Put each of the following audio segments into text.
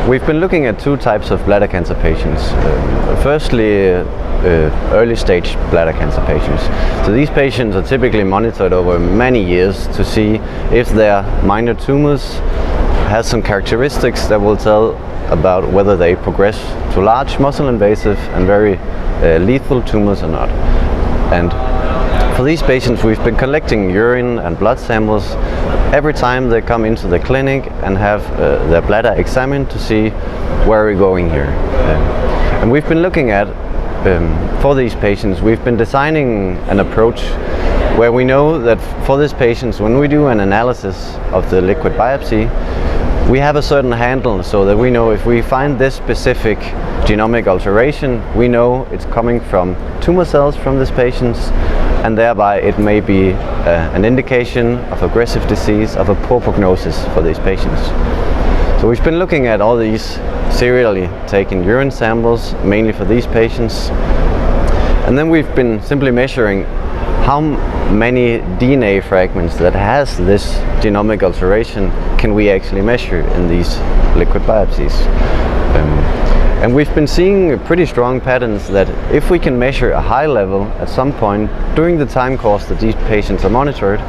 We've been looking at two types of bladder cancer patients. Firstly, early stage bladder cancer patients. So these patients are typically monitored over many years to see if their minor tumors has some characteristics that will tell about whether they progress to large muscle invasive and very lethal tumors or not. And for these patients, we've been collecting urine and blood samples every time they come into the clinic and have their bladder examined to see where we're going here. And we've been looking at, for these patients, we've been designing an approach where we know that for these patients, when we do an analysis of the liquid biopsy, we have a certain handle so that we know if we find this specific genomic alteration, we know it's coming from tumor cells from these patients, and thereby it may be an indication of aggressive disease, of a poor prognosis for these patients. So we've been looking at all these serially taken urine samples, mainly for these patients, and then we've been simply measuring how many DNA fragments that has this genomic alteration can we actually measure in these liquid biopsies. And we've been seeing pretty strong patterns that if we can measure a high level at some point during the time course that these patients are monitored,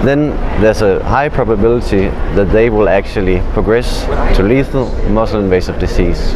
then there's a high probability that they will actually progress to lethal muscle invasive disease.